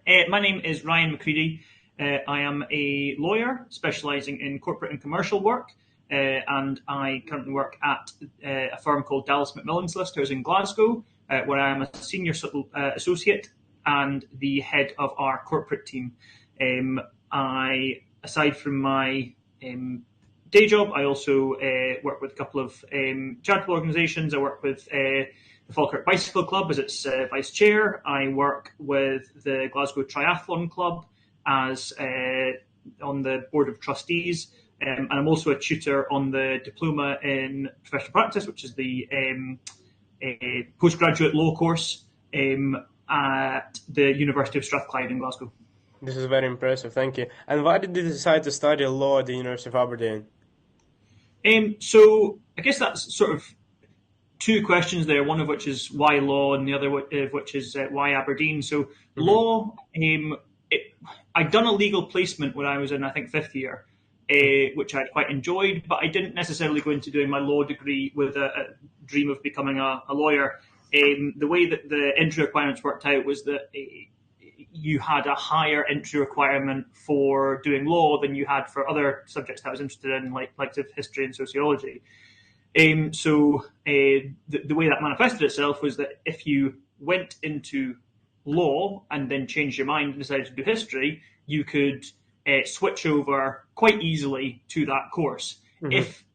My name is Ryan Macready. I am a lawyer specialising in corporate and commercial work, and I currently work at a firm called Dallas McMillan Solicitors in Glasgow, where I am a senior associate and the head of our corporate team. Aside from my day job, I also work with a couple of charitable organisations. I work with the Falkirk Bicycle Club as its vice chair. I work with the Glasgow Triathlon Club as on the board of trustees, and I'm also a tutor on the diploma in professional practice, which is the postgraduate law course at the University of Strathclyde in Glasgow. This is very impressive, thank you. And why did you decide to study law at the University of Aberdeen? So I guess that's sort of two questions there, one of which is why law and the other of which is why Aberdeen. So law, I'd done a legal placement when I was in, I think, fifth year, which I quite enjoyed, but I didn't necessarily go into doing my law degree with a dream of becoming a lawyer. The way that the entry requirements worked out was that you had a higher entry requirement for doing law than you had for other subjects that I was interested in, like history and sociology. So the way that manifested itself was that if you went into law and then changed your mind and decided to do history, you could switch over quite easily to that course. If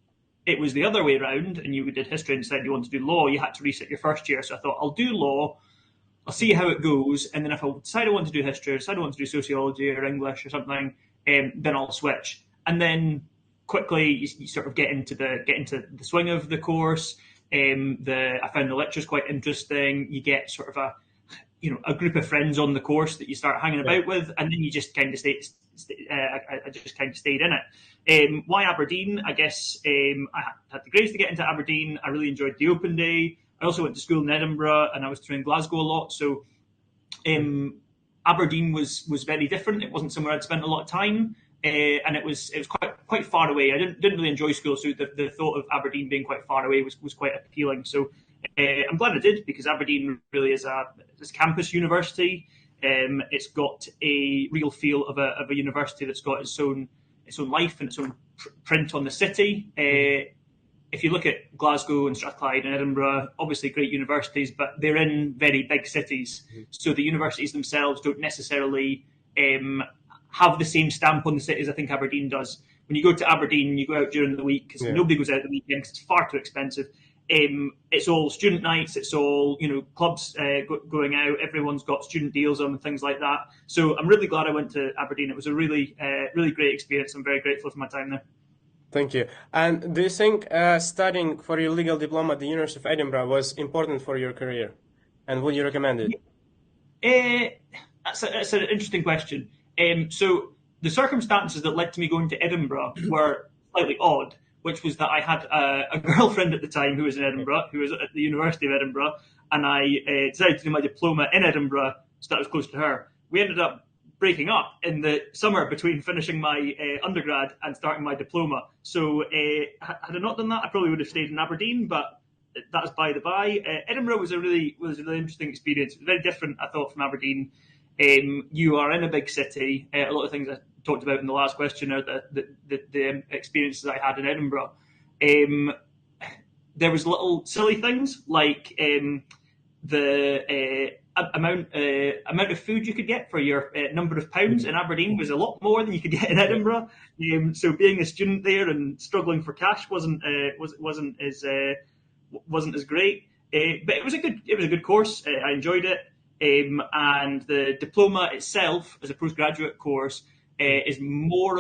it was the other way around and you did history and decided you wanted to do law, you had to reset your first year. So I thought, I'll do law, I'll see how it goes, and then if I decide I want to do history, or decide I want to do sociology or English or something, then I'll switch. And then quickly you sort of get into the swing of the course. I found the lectures quite interesting. You get sort of a group of friends on the course that you start hanging about with, and then you just kind of I just kind of stayed in it. Why Aberdeen? I guess I had the grace to get into Aberdeen. I really enjoyed the open day. I also went to school in Edinburgh, and I was through in Glasgow a lot. So Aberdeen was very different. It wasn't somewhere I'd spent a lot of time, and it was quite far away. I didn't really enjoy school, so the thought of Aberdeen being quite far away was quite appealing. So I'm glad I did, because Aberdeen really is a campus university. It's got a real feel of a university that's got its own life and its own print on the city. If you look at Glasgow and Strathclyde and Edinburgh, obviously great universities, but they're in very big cities. So the universities themselves don't necessarily have the same stamp on the city as I think Aberdeen does. When you go to Aberdeen, you go out during the week, because nobody goes out at the weekend because it's far too expensive. It's all student nights, it's all clubs going out, everyone's got student deals on and things like that. So I'm really glad I went to Aberdeen. It was a really great experience. I'm very grateful for my time there. Thank you. And do you think studying for your legal diploma at the University of Edinburgh was important for your career? And would you recommend it? That's an interesting question. So the circumstances that led to me going to Edinburgh were slightly odd, which was that I had a girlfriend at the time who was in Edinburgh, who was at the University of Edinburgh, and I decided to do my diploma in Edinburgh so that I was close to her. We ended up breaking up in the summer between finishing my undergrad and starting my diploma. So had I not done that, I probably would have stayed in Aberdeen, but that's by the by. Edinburgh was a really interesting experience. It was very different, I thought, from Aberdeen. You are in a big city. A lot of things I talked about in the last question are the experiences I had in Edinburgh. There was little silly things like the amount of food you could get for your number of pounds in Aberdeen was a lot more than you could get in Edinburgh. So being a student there and struggling for cash wasn't as great. But it was a good course. I enjoyed it. And the diploma itself, as a postgraduate course, is more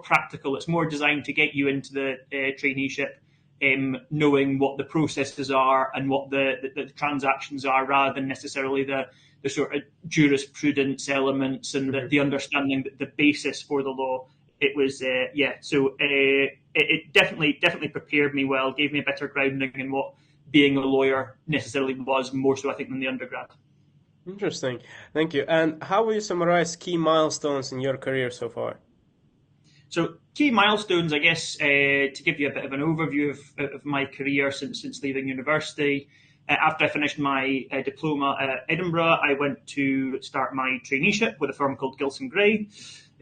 practical. It's more designed to get you into the traineeship, knowing what the processes are and what the transactions are, rather than necessarily the sort of jurisprudence elements and the understanding that the basis for the law. It was So it definitely prepared me well, gave me a better grounding in what being a lawyer necessarily was, more so I think than the undergrad. Interesting, thank you. And how will you summarize key milestones in your career so far? So key milestones, I guess, to give you a bit of an overview of my career since leaving university. After I finished my diploma at Edinburgh, I went to start my traineeship with a firm called Gilson Gray.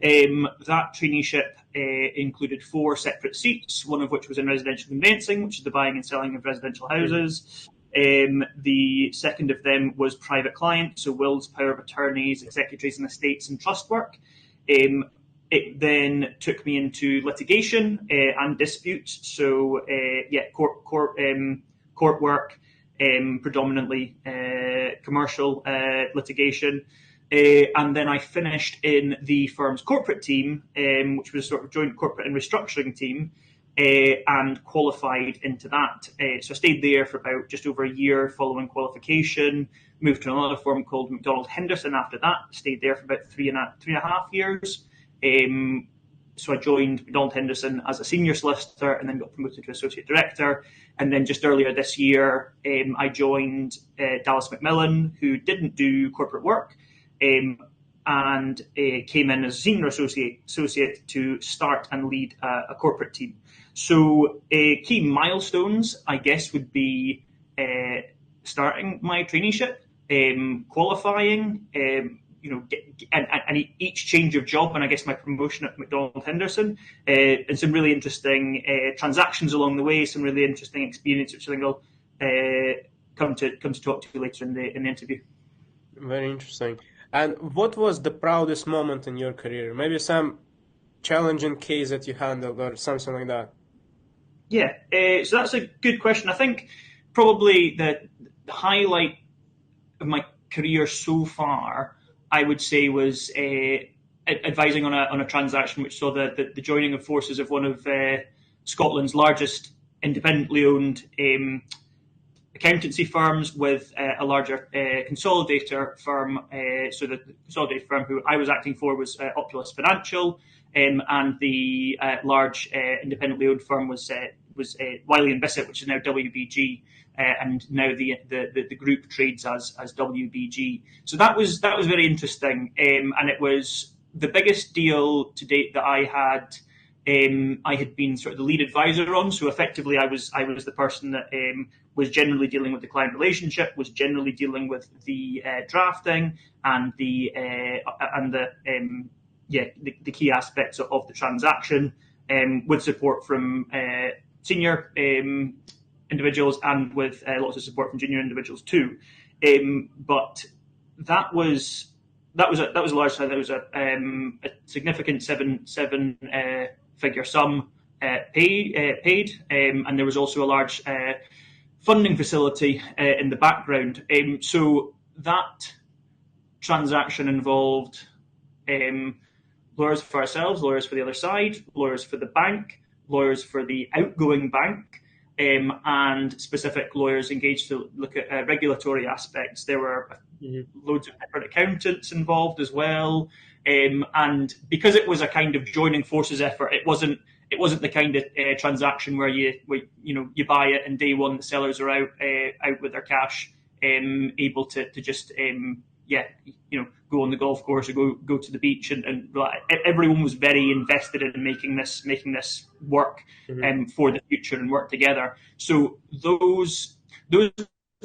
That traineeship included 4 separate seats, one of which was in residential conveyancing, which is the buying and selling of residential houses. The second of them was private client, so wills, power of attorneys, executories and estates and trust work. It then took me into litigation and disputes, so court work, predominantly commercial litigation. And then I finished in the firm's corporate team, which was a sort of joint corporate and restructuring team, and qualified into that. So I stayed there for about just over a year following qualification, moved to another firm called McDonald Henderson after that, stayed there for about three and a half years. So I joined McDonald Henderson as a senior solicitor and then got promoted to associate director. And then just earlier this year, I joined Dallas McMillan, who didn't do corporate work, and came in as a senior associate to start and lead a corporate team. So key milestones, I guess, would be starting my traineeship, qualifying, and each change of job, and I guess my promotion at McDonald Henderson, and some really interesting transactions along the way, some really interesting experience, which I think I'll come to talk to you later in the interview. Very interesting. And what was the proudest moment in your career? Maybe some challenging case that you handled or something like that. Yeah, so that's a good question. I think probably the highlight of my career so far, I would say, was advising on a transaction which saw the joining of forces of one of Scotland's largest independently owned accountancy firms with a larger consolidator firm. So the consolidator firm who I was acting for was Opulus Financial, and the large independently owned firm was Wiley and Bissett, which is now WBG. And now the group trades as WBG. So that was very interesting, and it was the biggest deal to date that I had. I had been sort of the lead advisor on, so effectively I was the person that was generally dealing with the client relationship, was generally dealing with the drafting and the key aspects of the transaction, with support from senior individuals and with lots of support from junior individuals too. But that was a large sum. That was a significant seven figure sum paid, and there was also a large funding facility in the background. So that transaction involved lawyers for ourselves, lawyers for the other side, lawyers for the bank, lawyers for the outgoing bank, and specific lawyers engaged to look at regulatory aspects. There were loads of different accountants involved as well, and because it was a kind of joining forces effort, it wasn't the kind of transaction where you buy it and day one the sellers are out with their cash, able to just go on the golf course or go to the beach, and everyone was very invested in making this work for the future and work together. So those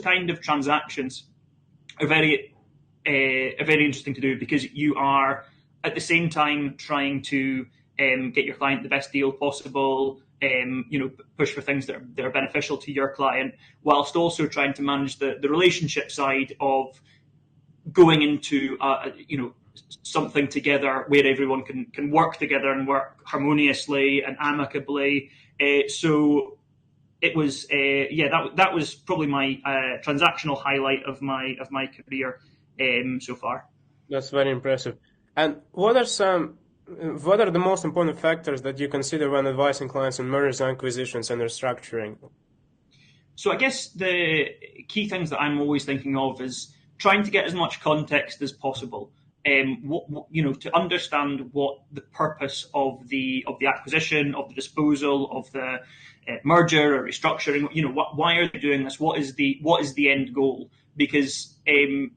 kind of transactions are very interesting to do, because you are at the same time trying to get your client the best deal possible, push for things that are beneficial to your client, whilst also trying to manage the relationship side of going into something together where everyone can work together and work harmoniously and amicably. So it was that was probably my transactional highlight of my career so far. That's very impressive. And what are the most important factors that you consider when advising clients on mergers and acquisitions and restructuring? So I guess the key things that I'm always thinking of is trying to get as much context as possible, to understand what the purpose of the acquisition, of the disposal, of the merger or restructuring. Why are they doing this? What is the end goal? Because an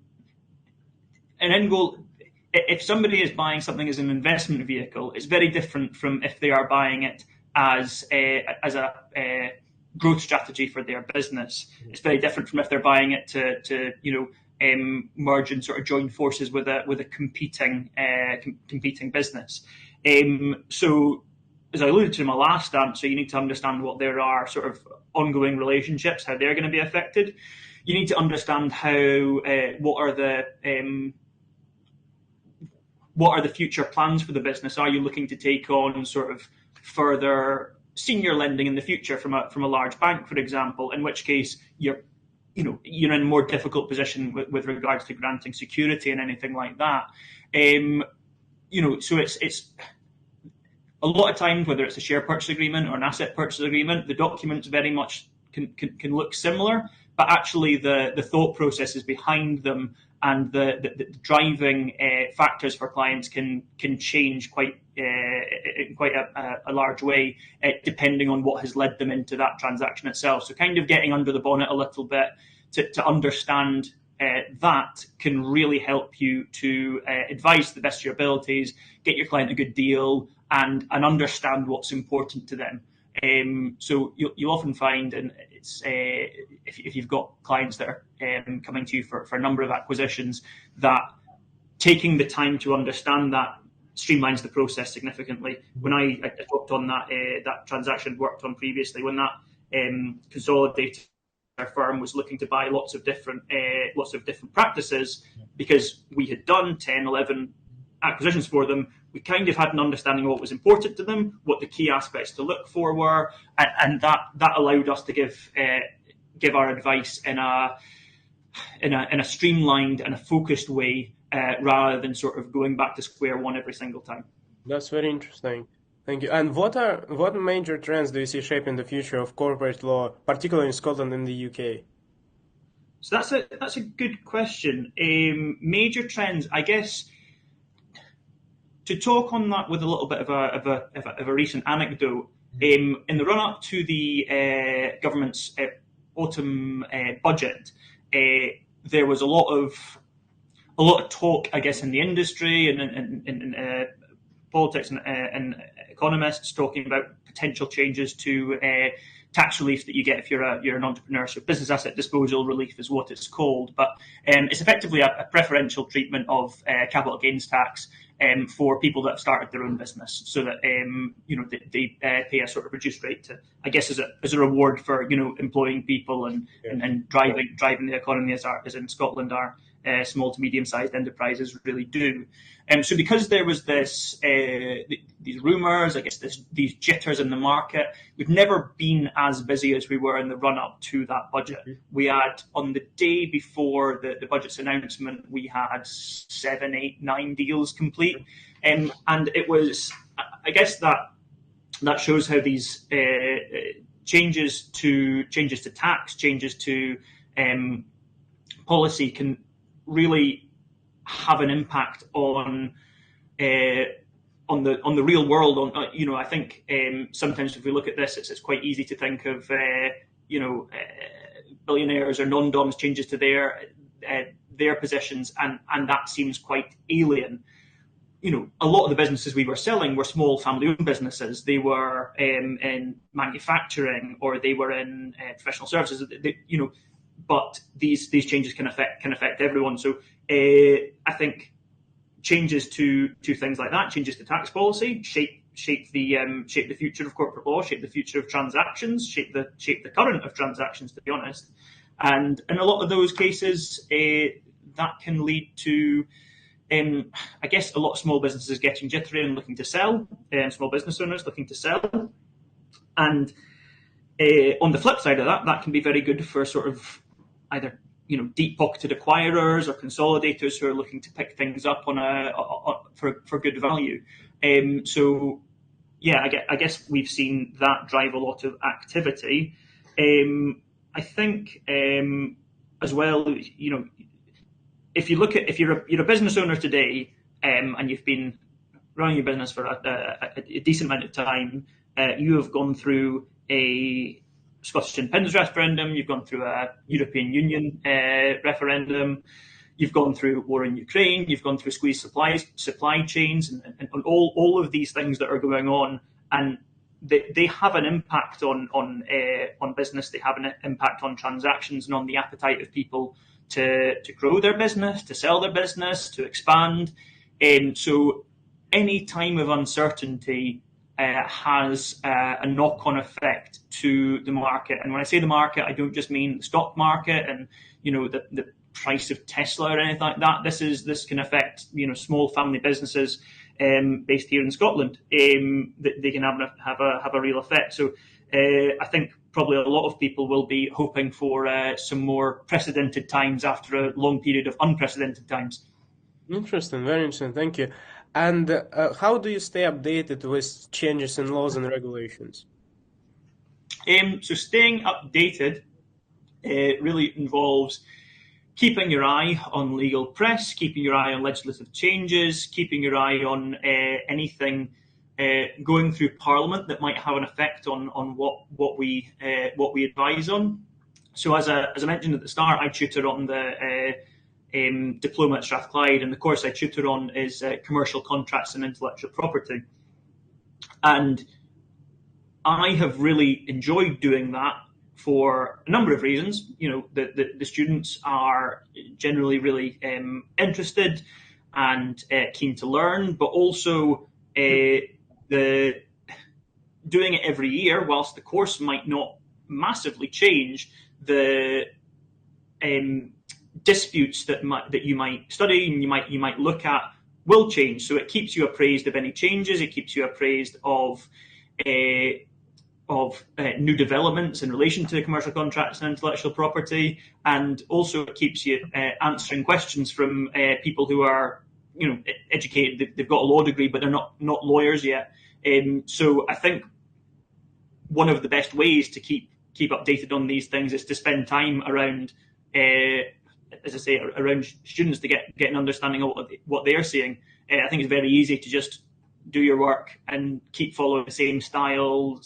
end goal, if somebody is buying something as an investment vehicle, it's very different from if they are buying it as a growth strategy for their business. It's very different from if they're buying it to merge and sort of join forces with a competing business. So, as I alluded to in my last answer, you need to understand what there are sort of ongoing relationships, how they're going to be affected. You need to understand what are the future plans for the business. Are you looking to take on sort of further senior lending in the future from a large bank, for example? In which case you're in a more difficult position with regards to granting security and anything like that. So it's a lot of times, whether it's a share purchase agreement or an asset purchase agreement, the documents very much can look similar, but actually the thought processes behind them and the driving factors for clients can change in quite a large way, depending on what has led them into that transaction itself. So kind of getting under the bonnet a little bit to understand that can really help you to advise to the best of your abilities, get your client a good deal, and understand what's important to them. So you'll often find, and it's if you've got clients that are coming to you for a number of acquisitions, that taking the time to understand that streamlines the process significantly. When I talked on that transaction worked on previously, when that consolidated firm was looking to buy lots of different practices, because we had done 10, 11 acquisitions for them, we kind of had an understanding of what was important to them, what the key aspects to look for were, and that allowed us to give our advice in a streamlined and a focused way, rather than sort of going back to square one every single time. That's very interesting. Thank you. And what major trends do you see shaping the future of corporate law, particularly in Scotland and the UK? So that's a good question. Major trends, I guess. To talk on that with a little bit of a recent anecdote, in the run up to the government's autumn budget, there was a lot of talk, I guess, in the industry and in politics and economists talking about potential changes to tax relief that you get if you're an entrepreneur. So business asset disposal relief is what it's called, but it's effectively a preferential treatment of capital gains tax for people that have started their own business, so that they pay a sort of reduced rate to, I guess, as a reward for employing people and driving the economy as in Scotland our small to medium-sized enterprises really do. So because there was these rumours, I guess these jitters in the market, we've never been as busy as we were in the run-up to that budget. We had, on the day before the budget's announcement, we had 7, 8, 9 deals complete. And it was, I guess that shows how these changes to tax, changes to policy can really have an impact on the real world. I think sometimes if we look at this, it's quite easy to think of billionaires or non-doms changes to their positions, and that seems quite alien. A lot of the businesses we were selling were small family-owned businesses. They were in manufacturing, or they were in professional services. But these changes can affect everyone. So I think changes to things like that, changes to tax policy, shape the future of corporate law, shape the future of transactions, shape the current of transactions, to be honest. And in a lot of those cases, that can lead to, I guess, a lot of small businesses getting jittery and looking to sell, small business owners looking to sell. And on the flip side of that can be very good for sort of either deep-pocketed acquirers or consolidators who are looking to pick things up for good value. So yeah, I guess we've seen that drive a lot of activity. I think as well, if you're a business owner today, and you've been running your business for a decent amount of time, you have gone through a Scottish independence referendum, you've gone through a European Union referendum, you've gone through war in Ukraine, you've gone through squeezed supply chains, and all of these things that are going on. And they have an impact on business. They have an impact on transactions and on the appetite of people to grow their business, to sell their business, to expand. So any time of uncertainty has a knock-on effect to the market. And when I say the market, I don't just mean the stock market and the price of Tesla or anything like that. This can affect small family businesses based here in Scotland. They can have a real effect. So I think probably a lot of people will be hoping for some more precedented times after a long period of unprecedented times. Interesting, very interesting. Thank you. And how do you stay updated with changes in laws and regulations? So staying updated really involves keeping your eye on legal press, keeping your eye on legislative changes, keeping your eye on anything going through Parliament that might have an effect on what we advise on. So as I mentioned at the start, I tutor on the diploma at Strathclyde, and the course I tutor on is commercial contracts and intellectual property. And I have really enjoyed doing that for a number of reasons. The students are generally really interested and keen to learn, but also the doing it every year, whilst the course might not massively change, the disputes that you might study and you might look at will change. So it keeps you appraised of any changes. It keeps you appraised of new developments in relation to commercial contracts and intellectual property, and also it keeps you answering questions from people who are educated. They've got a law degree, but they're not lawyers yet. So I think one of the best ways to keep updated on these things is to spend time around, as I say, around students to get an understanding of what they're seeing. I think it's very easy to just do your work and keep following the same style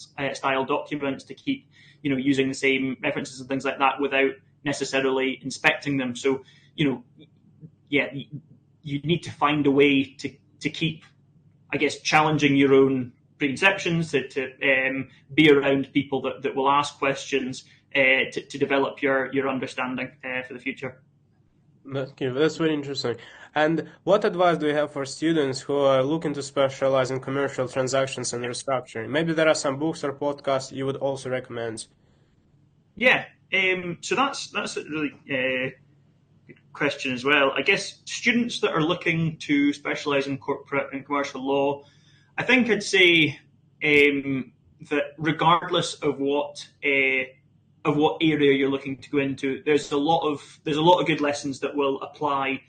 documents, to keep using the same references and things like that without necessarily inspecting them. So you need to find a way to keep, I guess, challenging your own preconceptions, to be around people that will ask questions, to develop your understanding for the future. Okay, that's very interesting. And what advice do you have for students who are looking to specialize in commercial transactions and restructuring? Maybe there are some books or podcasts you would also recommend. Yeah, so that's a really good question as well. I guess students that are looking to specialize in corporate and commercial law, I think I'd say that regardless of what area you're looking to go into, there's a lot of good lessons that will apply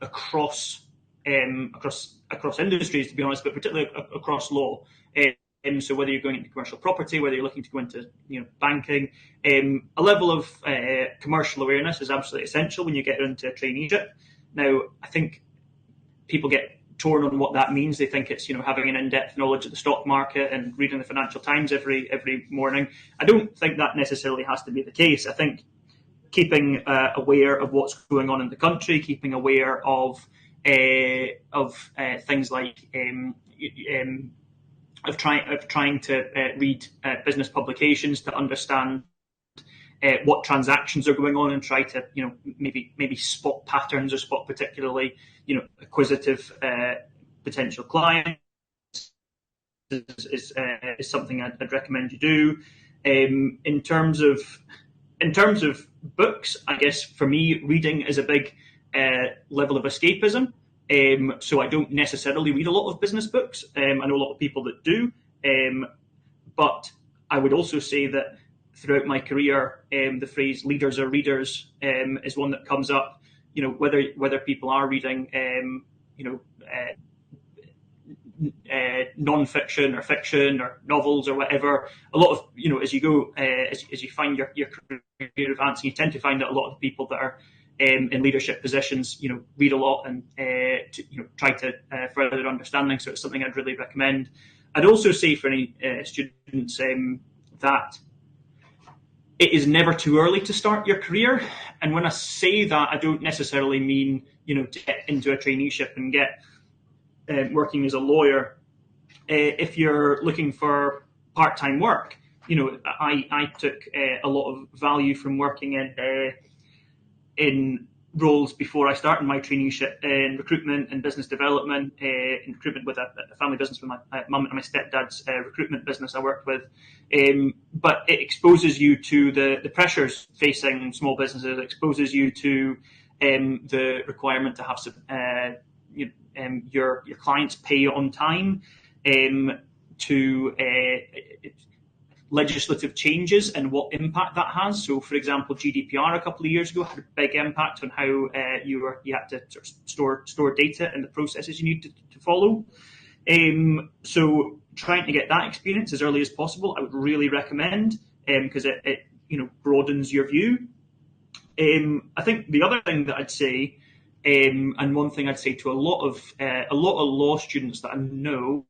across industries, to be honest, but particularly across law. So whether you're going into commercial property, whether you're looking to go into banking, a level of commercial awareness is absolutely essential when you get into a traineeship. Now, I think people get torn on what that means. They think it's having an in-depth knowledge of the stock market and reading the Financial Times every morning. I don't think that necessarily has to be the case. I think keeping aware of what's going on in the country, keeping aware of things like trying to read business publications to understand what transactions are going on and try to maybe spot patterns or spot particularly acquisitive potential clients is something I'd recommend you do. In terms of books, I guess for me reading is a big level of escapism. So I don't necessarily read a lot of business books. I know a lot of people that do, but I would also say that throughout my career, the phrase "leaders are readers" is one that comes up. Whether people are reading, non-fiction or fiction or novels or whatever. A lot of as you go, as you find your career advancing, you tend to find that a lot of the people that are in leadership positions, read a lot and try to further their understanding. So it's something I'd really recommend. I'd also say for any students that it is never too early to start your career. And when I say that, I don't necessarily mean to get into a traineeship and get working as a lawyer If you're looking for part-time work, I took a lot of value from working in roles before I started my traineeship in recruitment and business development, in recruitment with a family business with my mum and my stepdad's recruitment business I worked with. But it exposes you to the pressures facing small businesses, it exposes you to the requirement to have your clients pay on time, to legislative changes and what impact that has. So, for example, GDPR a couple of years ago had a big impact on how you had to sort of store data and the processes you need to follow. So, trying to get that experience as early as possible, I would really recommend, because it broadens your view. I think the other thing that I'd say, and one thing I'd say to a lot of law students that I know,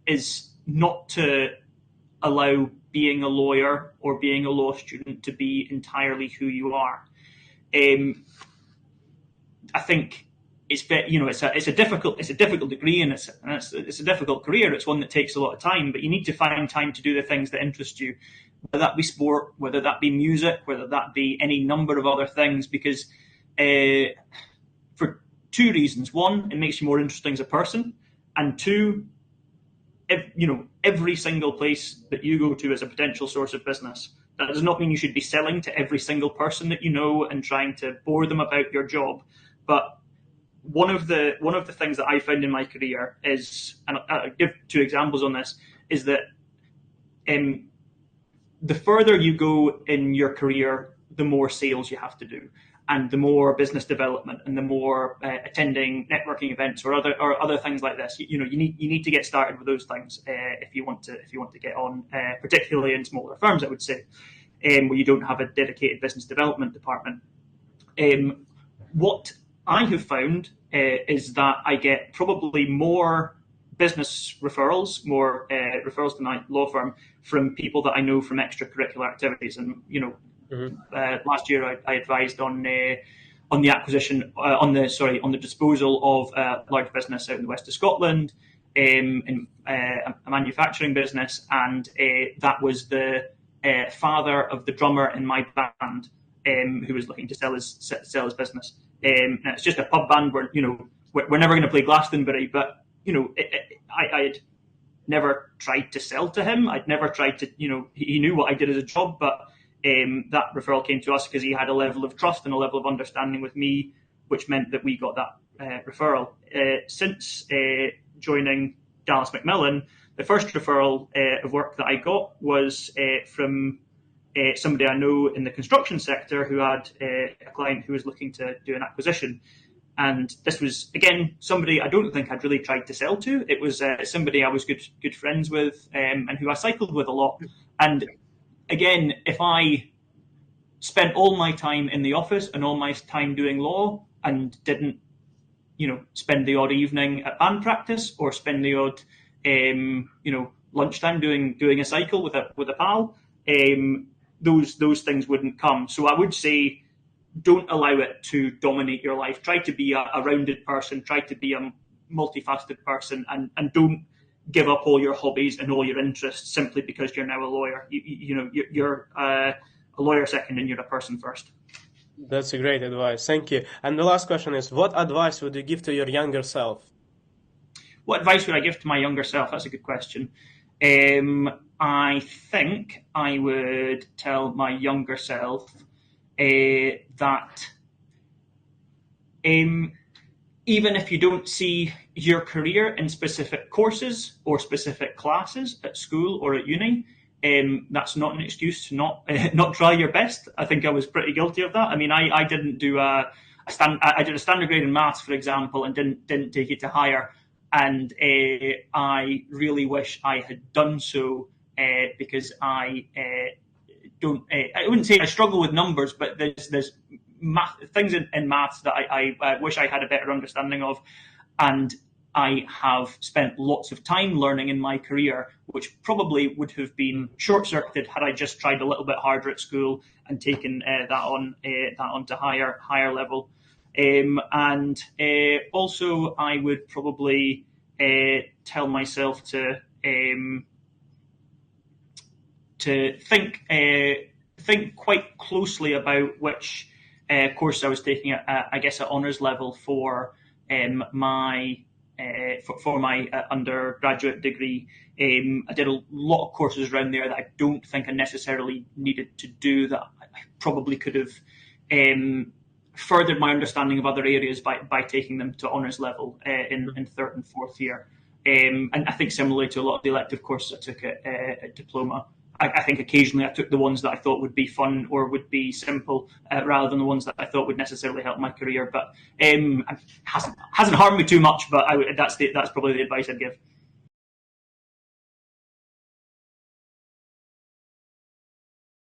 is not to allow being a lawyer or being a law student to be entirely who you are. I think it's a difficult degree, and it's a difficult career. It's one that takes a lot of time, but you need to find time to do the things that interest you, whether that be sport, whether that be music, whether that be any number of other things. Because for two reasons: one, it makes you more interesting as a person, and two, every single place that you go to is a potential source of business. That does not mean you should be selling to every single person that you know and trying to bore them about your job. But one of the things that I found in my career is, and I'll give two examples on this, is that the further you go in your career, the more sales you have to do, and the more business development, and the more attending networking events or other things like this. You need to get started with those things if you want to get on, particularly in smaller firms, I would say, where you don't have a dedicated business development department. What I have found is that I get probably more business referrals, more referrals to my law firm from people that I know from extracurricular activities. And last year I advised on the acquisition, on the disposal of a large business out in the west of Scotland, in a manufacturing business, and that was the father of the drummer in my band, who was looking to sell his business. And it's just a pub band. We're never going to play Glastonbury, but I had never tried to sell to him. I'd never tried to, he knew what I did as a job, but that referral came to us because he had a level of trust and a level of understanding with me, which meant that we got that referral. Since joining Dallas McMillan, the first referral of work that I got was from somebody I know in the construction sector who had a client who was looking to do an acquisition. And this was, again, somebody I don't think I'd really tried to sell to. It was somebody I was good friends with, and who I cycled with a lot. And again, if I spent all my time in the office and all my time doing law and didn't, spend the odd evening at band practice or spend the odd, lunchtime doing a cycle with a pal, those things wouldn't come. So I would say, don't allow it to dominate your life. Try to be a rounded person. Try to be a multifaceted person, and don't give up all your hobbies and all your interests simply because you're now a lawyer. You're a lawyer second, and you're a person first. That's a great advice. Thank you. And the last question is, what advice would you give to your younger self? What advice would I give to my younger self? That's a good question. I think I would tell my younger self that even if you don't see your career in specific courses or specific classes at school or at uni, that's not an excuse to not try your best. I think I was pretty guilty of that. I mean, I didn't do I did a standard grade in maths, for example, and didn't take it to higher. And I really wish I had done so, because I wouldn't say I struggle with numbers, but there's things in maths that I wish I had a better understanding of, and I have spent lots of time learning in my career, which probably would have been short-circuited had I just tried a little bit harder at school and taken that on to higher level. And also, I would probably tell myself to think quite closely about which course I was taking at I guess at honours level for my undergraduate degree. I did a lot of courses around there that I don't think I necessarily needed to do, that I probably could have furthered my understanding of other areas by taking them to honours level in third and fourth year. And I think similarly to a lot of the elective courses I took at diploma, I think occasionally I took the ones that I thought would be fun or would be simple rather than the ones that I thought would necessarily help my career. But hasn't harmed me too much. But that's probably the advice I'd give.